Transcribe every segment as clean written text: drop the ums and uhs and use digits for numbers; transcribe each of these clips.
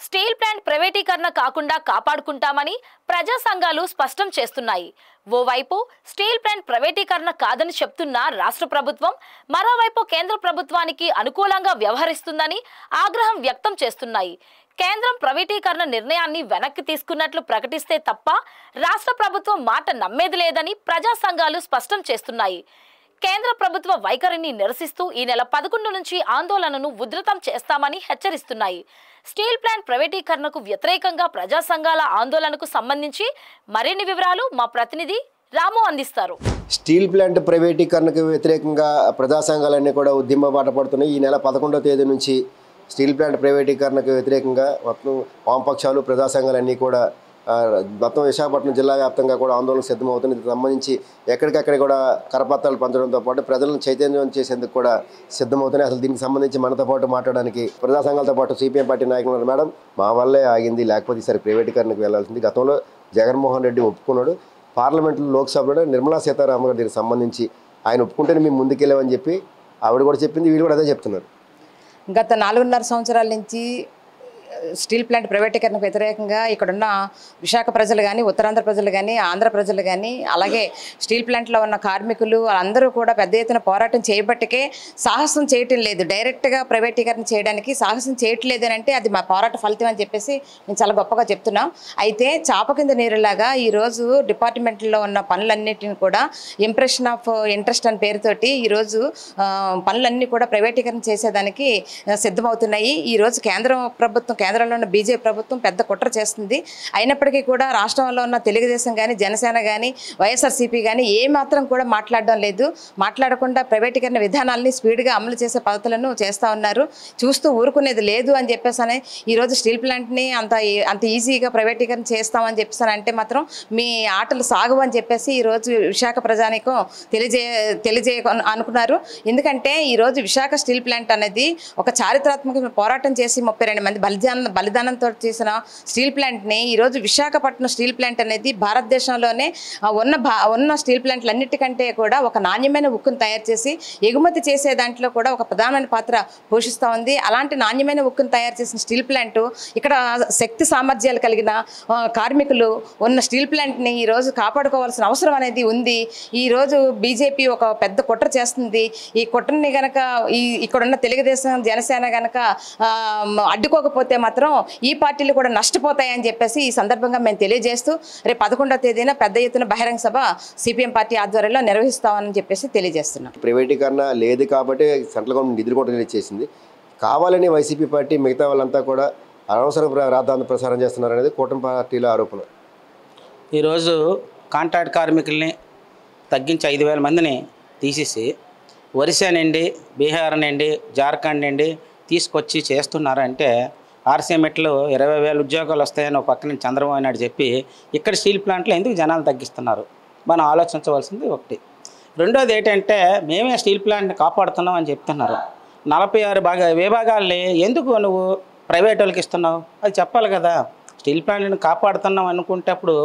Steel plant ప్రైవేటీకరణ కాకుండా కాపాడుకుంటామని ప్రజా సంఘాలు స్పష్టం చేస్తున్నాయి. ఓవైపు స్టీల్ ప్లాంట్ ప్రైవేటీకరణ కాదని చెప్తున్న రాష్ట్ర ప్రభుత్వం, మరోవైపు కేంద్ర ప్రభుత్వానికి అనుకూలంగా వ్యవహరిస్తుందని ఆగ్రహం వ్యక్తం చేస్తున్నాయి. కేంద్రం ప్రైవేటీకరణ నిర్ణయాన్ని వెనక్కి తీసుకున్నట్లు ప్రకటిస్తే తప్ప రాష్ట్ర ప్రభుత్వం మాట నమ్మేది లేదని ప్రజా సంఘాలు స్పష్టం చేస్తున్నాయి. కేంద్ర ప్రభుత్వ వైఖరిని నిరసిస్తూ ఈ నెల 11 నుంచి ఆందోళనను ఉధృతం చేస్తామని హెచ్చరిస్తున్నాయి. స్టీల్ ప్లాంట్ ప్రైవేటీకరణకు వ్యతిరేకంగా ప్రజా సంఘాల ఆందోళనకు సంబంధించి మరిన్ని వివరాలు మా ప్రతినిధి రాము అందిస్తారు. స్టీల్ ప్లాంట్ ప్రైవేటీకరణకు వ్యతిరేకంగా ప్రజా సంఘాలన్నీ కూడా ఉద్యమ బాట పడుతున్నాయి. ఈ నెల 11వ తేదీ నుంచి స్టీల్ ప్లాంట్ ప్రైవేటీకరణకు వ్యతిరేకంగా మొత్తం వామపక్షాలు ప్రజా సంఘాలన్నీ కూడా మొత్తం విశాఖపట్నం జిల్లా వ్యాప్తంగా కూడా ఆందోళన సిద్ధమవుతుంది. దీనికి సంబంధించి ఎక్కడికక్కడ కూడా కరపత్రాలు పంచడంతో పాటు ప్రజలను చైతన్యం చేసేందుకు కూడా సిద్ధమవుతున్నాయి. అసలు దీనికి సంబంధించి మనతో పాటు మాట్లాడడానికి ప్రజా సంఘాలతో పాటు సిపిఎం పార్టీ నాయకులు ఉన్నారు. మేడం, మా వల్లే ఆగింది, లేకపోతే ఈసారి ప్రైవేటీకరణకు వెళ్లాల్సింది. గతంలో జగన్మోహన్ రెడ్డి ఒప్పుకున్నాడు. పార్లమెంట్లో లోక్సభలో నిర్మలా సీతారామన్ గారు దీనికి సంబంధించి ఆయన ఒప్పుకుంటేనే మేము ముందుకెళ్ళామని చెప్పి ఆవిడ కూడా చెప్పింది, వీళ్ళు కూడా అదే చెప్తున్నారు. గత 4.5 సంవత్సరాల నుంచి స్టీల్ ప్లాంట్ ప్రైవేటీకరణకు వ్యతిరేకంగా ఇక్కడున్న విశాఖ ప్రజలు కానీ, ఉత్తరాంధ్ర ప్రజలు కానీ, ఆంధ్ర ప్రజలు కానీ, అలాగే స్టీల్ ప్లాంట్లో ఉన్న కార్మికులు అందరూ కూడా పెద్ద ఎత్తున పోరాటం చేయబట్టికే సాహసం చేయటం లేదు. డైరెక్ట్గా ప్రైవేటీకరణ చేయడానికి సాహసం చేయట్లేదు అని అంటే అది మా పోరాట ఫలితం అని చెప్పేసి మేము చాలా గొప్పగా చెప్తున్నాం. అయితే చాప కింద నీరులాగా ఈరోజు డిపార్ట్మెంట్లో ఉన్న పనులన్నిటిని కూడా ఇంప్రెషన్ ఆఫ్ ఇంట్రెస్ట్ అనే పేరుతోటి ఈరోజు పనులన్నీ కూడా ప్రైవేటీకరణ చేసేదానికి సిద్ధమవుతున్నాయి. ఈరోజు కేంద్రంలో ఉన్న బీజేపీ ప్రభుత్వం పెద్ద కుట్ర చేస్తుంది. అయినప్పటికీ కూడా రాష్ట్రంలో ఉన్న తెలుగుదేశం కానీ, జనసేన కానీ, వైఎస్ఆర్సీపీ కానీ ఏమాత్రం కూడా మాట్లాడడం లేదు. మాట్లాడకుండా ప్రైవేటీకరణ విధానాలని స్పీడ్గా అమలు చేసే పద్ధతులను చేస్తూ ఉన్నారు. చూస్తూ ఊరుకునేది లేదు అని చెప్పేసి ఈరోజు స్టీల్ ప్లాంట్ని అంత ఈజీగా ప్రైవేటీకరణ చేస్తామని చెప్పేసి అంటే మాత్రం మీ ఆటలు సాగు అని చెప్పేసి ఈరోజు విశాఖ ప్రజానికం తెలియజేయ అనుకున్నారు. ఎందుకంటే ఈరోజు విశాఖ స్టీల్ ప్లాంట్ అనేది ఒక చారిత్రాత్మక పోరాటం చేసి 32 మంది బలిదానంతో చేసిన స్టీల్ ప్లాంట్ని ఈరోజు విశాఖపట్నం స్టీల్ ప్లాంట్ అనేది భారతదేశంలోనే ఉన్న స్టీల్ ప్లాంట్లన్నిటికంటే కూడా ఒక నాణ్యమైన ఉక్కును తయారు చేసి ఎగుమతి చేసే దాంట్లో కూడా ఒక ప్రధానమైన పాత్ర పోషిస్తూ ఉంది. అలాంటి నాణ్యమైన ఉక్కును తయారు చేసిన స్టీల్ ప్లాంట్ ఇక్కడ శక్తి సామర్థ్యాలు కలిగిన కార్మికులు ఉన్న స్టీల్ ప్లాంట్ని ఈరోజు కాపాడుకోవాల్సిన అవసరం అనేది ఉంది. ఈరోజు బీజేపీ ఒక పెద్ద కుట్ర చేస్తుంది. ఈ కుట్రని కనుక ఇక్కడున్న తెలుగుదేశం, జనసేన కనుక అడ్డుకోకపోతే మాత్రం ఈ పార్టీలు కూడా నష్టపోతాయని చెప్పేసి ఈ సందర్భంగా మేము తెలియజేస్తూ రేపు 11వ తేదీన పెద్ద ఎత్తున బహిరంగ సభ సిపిఎం పార్టీ ఆధ్వర్యంలో నిర్వహిస్తామని చెప్పేసి తెలియజేస్తున్నాం. ప్రైవేటీకరణ లేదు కాబట్టి సెంట్రల్ గవర్నమెంట్ నిధులు కూడా రిలీజ్ చేసింది. కావాలని వైసీపీ పార్టీ మిగతా వాళ్ళంతా కూడా అనవసర రాద్ధాంత ప్రసారం చేస్తున్నారనేది కూటమి పార్టీల ఆరోపణ. ఈరోజు కాంట్రాక్ట్ కార్మికుల్ని తగ్గించి 5,000 మందిని తీసేసి ఒరిస్సా నుండి, బీహార్ నుండి, జార్ఖండ్ నుండి తీసుకొచ్చి చేస్తున్నారంటే ఆర్సీఎంఎట్లో 20,000 ఉద్యోగాలు వస్తాయని ఒక పక్కన చంద్రబాబు నాయుడు చెప్పి ఇక్కడ స్టీల్ ప్లాంట్లో ఎందుకు జనాలు తగ్గిస్తున్నారు మనం ఆలోచించవలసింది ఒకటి. రెండోది ఏంటంటే మేమే స్టీల్ ప్లాంట్ని కాపాడుతున్నాం అని చెప్తున్నారు. 46 విభాగాల్ని ఎందుకు నువ్వు ప్రైవేట్ వాళ్ళకి ఇస్తున్నావు అది చెప్పాలి కదా. స్టీల్ ప్లాంట్ని కాపాడుతున్నాం అనుకుంటేప్పుడు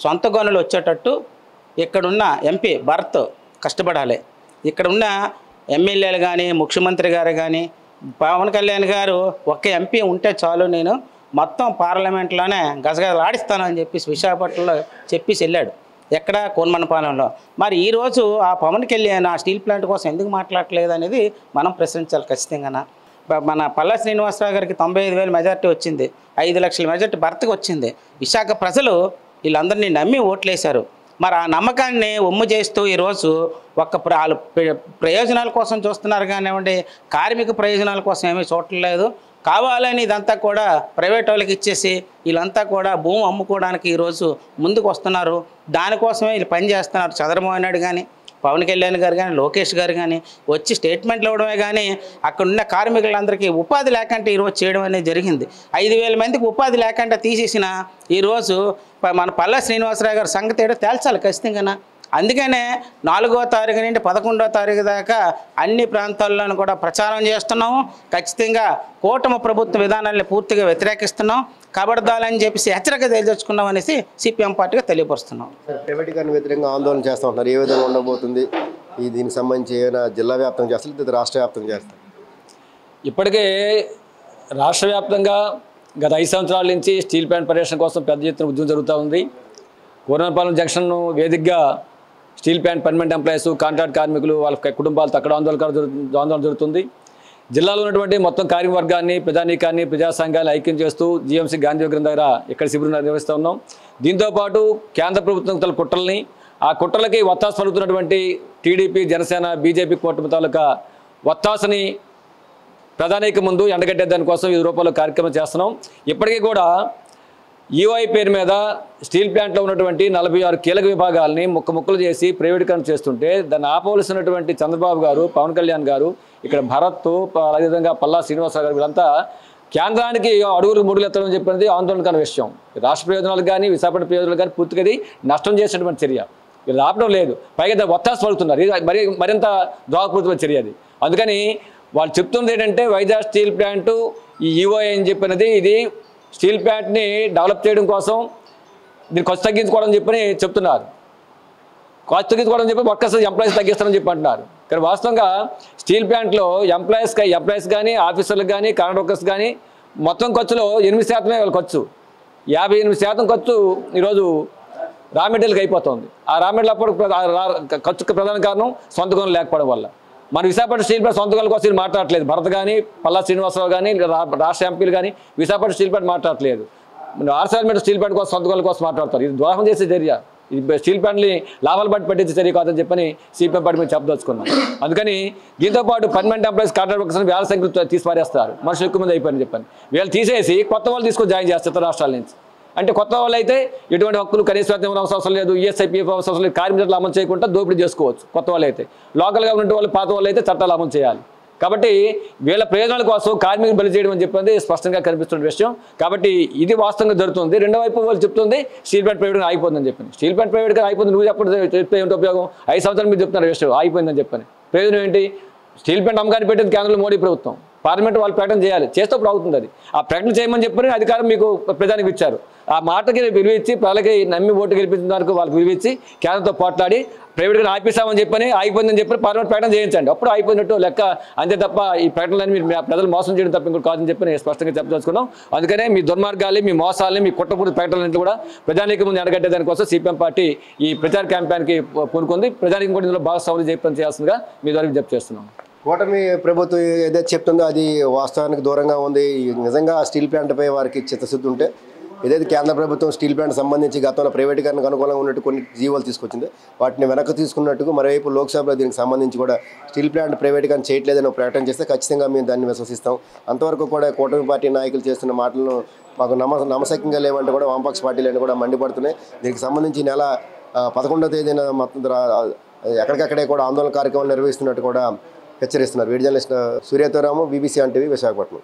సొంత గనులు వచ్చేటట్టు ఇక్కడున్న ఎంపీ భరత్ కష్టపడాలి. ఇక్కడున్న ఎమ్మెల్యేలు కానీ, ముఖ్యమంత్రి గారు కానీ, పవన్ కళ్యాణ్ గారు ఒక్క ఎంపీ ఉంటే చాలు, నేను మొత్తం పార్లమెంట్లోనే గజగజలాడిస్తానని చెప్పేసి విశాఖపట్నంలో చెప్పేసి వెళ్ళాడు. ఎక్కడ? కోన్మనపాలెంలో. మరి ఈరోజు ఆ పవన్ కళ్యాణ్ ఆ స్టీల్ ప్లాంట్ కోసం ఎందుకు మాట్లాడట్లేదు అనేది మనం ప్రశ్నించాలి ఖచ్చితంగా. మన పల్లా శ్రీనివాసరావు గారికి 95,000 మెజార్టీ వచ్చింది, 5 లక్షల మెజార్టీ భర్తకు వచ్చింది. విశాఖ ప్రజలు వీళ్ళందరినీ నమ్మి ఓట్లేశారు. మరి ఆ నమ్మకాన్ని ఒమ్ము చేస్తూ ఈరోజు ఒక్క ప్రయోజనాల కోసం చూస్తున్నారు కానివ్వండి, కార్మిక ప్రయోజనాల కోసం ఏమీ చూడట్లేదు. కావాలని ఇదంతా కూడా ప్రైవేట్ వాళ్ళకి ఇచ్చేసి వీళ్ళంతా కూడా భూమి అమ్ముకోవడానికి ఈరోజు ముందుకు వస్తున్నారు. దానికోసమే వీళ్ళు పనిచేస్తున్నారు. చంద్రబాబు నాయుడు కానీ, పవన్ కళ్యాణ్ గారు కానీ, లోకేష్ గారు కానీ వచ్చి స్టేట్మెంట్లు ఇవ్వడమే కానీ అక్కడున్న కార్మికులందరికీ ఉపాధి లేకుండా ఈరోజు చేయడం అనేది జరిగింది. 5,000 మందికి ఉపాధి లేకుండా తీసేసిన ఈరోజు మన పల్లా శ్రీనివాసరావు గారి సంగతి ఏదో తేల్చాలి ఖచ్చితంగా. అందుకనే 4వ తారీఖు నుండి 11వ తారీఖు దాకా అన్ని ప్రాంతాల్లోనూ కూడా ప్రచారం చేస్తున్నాము. ఖచ్చితంగా కూటమి ప్రభుత్వ విధానాన్ని పూర్తిగా వ్యతిరేకిస్తున్నాం. కబడ్దాలని చెప్పేసి హెచ్చరిక తెలియజేసుకున్నాం అనేసి సిపిఎం పార్టీగా తెలియపరుస్తున్నాం. ప్రైవేటీకరణ వ్యతిరేకంగా ఆందోళన చేస్తూ ఉంటున్నారు. ఏ విధంగా ఉండబోతుంది? దీనికి సంబంధించి ఏమైనా జిల్లా వ్యాప్తంగా చేస్తారు, లేదా రాష్ట్ర వ్యాప్తంగా చేస్తారు? ఇప్పటికే రాష్ట్ర వ్యాప్తంగా గత 5 సంవత్సరాల నుంచి స్టీల్ ప్లాంట్ పరిరక్షణ కోసం పెద్ద ఎత్తున ఉద్యమం జరుగుతూ ఉంది. కోరనపాలెం జంక్షన్ వేదికగా steel plant permanent employees, contract కార్మికులు, వాళ్ళ కుటుంబాలతో అక్కడ ఆందోళన జరుగుతుంది. జిల్లాలో ఉన్నటువంటి మొత్తం కార్యవర్గాన్ని, ప్రజానీకాన్ని, ప్రజా సంఘాలు ఐక్యం చేస్తూ జీఎంసీ గాంధీ విగ్రహం దగ్గర ఇక్కడ శిబిరం నిర్వహిస్తూ ఉన్నాం. దీంతోపాటు కేంద్ర ప్రభుత్వం తల కుట్రల్ని, ఆ కుట్రలకి ఒత్తాస పలుకుతున్నటువంటి టీడీపీ, జనసేన, బీజేపీ కూటమి తాలూకా ఒత్తాసని ప్రధానికి ముందు ఎండగట్టే దానికోసం ఈ రూపంలో కార్యక్రమం చేస్తున్నాం. ఇప్పటికీ కూడా ఈఓఐ పేరు మీద స్టీల్ ప్లాంట్లో ఉన్నటువంటి 46 కీలక విభాగాలని ముక్కలు చేసి ప్రైవేటీకరణ చేస్తుంటే దాన్ని ఆపవలసినటువంటి చంద్రబాబు గారు, పవన్ కళ్యాణ్ గారు, ఇక్కడ భరత్, అదేవిధంగా పల్లా శ్రీనివాసరావు గారు వీళ్ళంతా కేంద్రానికి అడుగులు ముడుగులు ఎత్తడం చెప్పినది ఆందోళనకర విషయం. రాష్ట్ర ప్రయోజనాలకు కానీ, విశాఖపట్నం ప్రయోజనాలకు కానీ పూర్తిగా నష్టం చేసినటువంటి చర్య. ఇది ఆపడం లేదు, పైగా ఒత్తాస పడుతున్నారు. ఇది మరింత ద్రోహపూరితమైన చర్య అది. అందుకని వాళ్ళు చెప్తున్నది ఏంటంటే వైజాగ్ స్టీల్ ప్లాంటు ఈ ఈఓఐ అని చెప్పినది ఇది స్టీల్ ప్లాంట్ని డెవలప్ చేయడం కోసం దీన్ని ఖర్చు తగ్గించుకోవడం చెప్పని చెప్తున్నారు. ఖర్చు తగ్గించుకోవడం చెప్పి వర్కర్స్ ఎంప్లాయీస్ తగ్గిస్తారని చెప్పి అంటున్నారు. కానీ వాస్తవంగా స్టీల్ ప్లాంట్లో ఎంప్లాయీస్ కానీ, ఆఫీసర్లకు కానీ, కాంట్రాక్ట్ వర్కర్స్ కానీ మొత్తం ఖర్చులో 8% వాళ్ళ ఖర్చు. 58% ఖర్చు ఈరోజు రా మెటీరియల్కి అయిపోతుంది. ఆ రా మెటీరియల్ అప్పుడు ఖర్చుకు ప్రధాన కారణం సొంత గనులు లేకపోవడం వల్ల. మన విశాఖపట్నం స్టీల్ ప్లాంట్ సొంత గనుల కోసం మాట్లాడట్లేదు. భరత్ కానీ, పల్లా శ్రీనివాసరావు కానీ, రాష్ట్ర ఎంపీలు కానీ విశాఖపట్నం స్టీల్ ప్లాంట్ మాట్లాడట్లేదు. ఆర్సెల్మెట్ స్టీల్ ప్లాంట్ కోసం, సొంత గనుల కోసం మాట్లాడతారు. ఇది ద్రోహం చేసే చర్య. ఇది స్టీల్ ప్లాంట్ని లాభాలు బట్టి పెట్టించే చర్య కాదని చెప్పని సిపిఎం పార్టీ మీద చెప్పదలుచుకున్నాం. అందుకని దీంతోపాటు పర్మనెంట్ ఎంప్లాయీస్, కాంట్రాక్ట్ వర్కర్స్ వేల సంఖ్యలో తీసి పారేస్తారు. మనుషులు ఎక్కువ మంది అయిపోయిందని చెప్పని వీళ్ళు తీసేసి కొత్త వాళ్ళు తీసుకొని జాయిన్ చేస్తారు ఇతర రాష్ట్రాల నుంచి. అంటే కొత్త వాళ్ళు అయితే ఎటువంటి హక్కులు, కనీస వేతనం అవసరం లేదు, ఈఎస్ఐపీఎఫ్ అవసరం లేదు, కార్మికులు అమలు చేయకుండా దోపిడీ చేసుకోవచ్చు. కొత్త వాళ్ళు అయితే లోకల్గా ఉన్న వాళ్ళు, పాత వాళ్ళు అయితే చట్టాలు అమలు చేయాలి. కాబట్టి వీళ్ళ ప్రయోజనాల కోసం కార్మికులు బలి చేయడం అని చెప్పి స్పష్టంగా కనిపిస్తున్న విషయం. కాబట్టి ఇది వాస్తవంగా జరుగుతుంది. రెండో వైపు వాళ్ళు చెప్తుంది స్టీల్ ప్లాంట్ ప్రైవేట్గా అయిపోతుందని చెప్పని. స్టీల్ ప్లాంట్ ప్రైవేట్గా అయిపోతుంది నువ్వు చెప్తే ఏంటి ఉపయోగం? 5 సంవత్సరాలు మీరు చెప్తున్నారు విషయం అయిపోయిందని చెప్పని. ప్రయోజనం ఏంటి? స్టీల్ ప్లాంట్ అమ్మకాన్ని పెట్టేది కేంద్రంలో మోడీ ప్రభుత్వం. పార్లమెంట్ వాళ్ళు ప్రకటన చేయాలి, చేస్తేప్పుడు అవుతుంది అది. ఆ ప్రకటన చేయమని చెప్పని అధికారం మీకు ప్రధానికి ఇచ్చారు. ఆ మాటకి విలువ ఇచ్చి ప్రజలకి నమ్మి ఓటు గెలిపించిన వరకు వాళ్ళకి విలువ ఇచ్చి కేంద్రంతో పోట్లాడి ప్రైవేట్గా ఆపేసామని చెప్పని, ఆగిపోయిందని చెప్పి పార్లమెంట్ ప్రకటన చేయించండి. అప్పుడు అయిపోయినట్టు లెక్క. అంతే తప్ప ఈ ప్రకటనలని మీరు ప్రజలు మోసం చేయడం తప్ప ఇంకోటి కాదని చెప్పి నేను స్పష్టంగా చెప్పదలుచుకున్నాం. అందుకనే మీ దుర్మార్గాలు, మీ మోసాలని, మీ కుట్రపూర్తి ప్రకటనలు కూడా ప్రజానికి ముందు ఎండగట్టే దానికోసం సిపిఎం పార్టీ ఈ ప్రచార క్యాంపెయిన్కి పూనుకుంది. ప్రజానికి కూడా ఇందులో భాగస్వాములు చేయాల్సిందిగా మీ ద్వారా విజ్ఞప్తి చేస్తున్నాం. కూటమి ప్రభుత్వం ఏదైతే చెప్తుందో అది వాస్తవానికి దూరంగా ఉంది. నిజంగా స్టీల్ ప్లాంట్పై వారికి చిత్తశుద్ధి ఉంటే ఏదైతే కేంద్ర ప్రభుత్వం స్టీల్ ప్లాంట్ సంబంధించి గతంలో ప్రైవేటీకరణకు అనుకూలంగా ఉన్నట్టు కొన్ని జీవోలు తీసుకొచ్చింది, వాటిని వెనక్కి తీసుకున్నట్టుగా మరోవైపు లోక్సభలో దీనికి సంబంధించి కూడా స్టీల్ ప్లాంట్ ప్రైవేటీకరణ చేయట్లేదని ప్రకటన చేస్తే ఖచ్చితంగా మేము దాన్ని విశ్వసిస్తాం. అంతవరకు కూడా కూటమి పార్టీ నాయకులు చేస్తున్న మాటలను మాకు నమ్మశక్యంగా లేవంటే కూడా వామపక్ష పార్టీలన్నీ కూడా మండిపడుతున్నాయి. దీనికి సంబంధించి నెల 11వ తేదీన మొత్తం ఎక్కడికక్కడే కూడా ఆందోళన కార్యక్రమాలు నిర్వహిస్తున్నట్టు కూడా హెచ్చరిస్తున్నారు. వీడియో జర్నలిస్ట్ సూర్యతోరాము, BBC ఆన్ టీవీ, విశాఖపట్నం.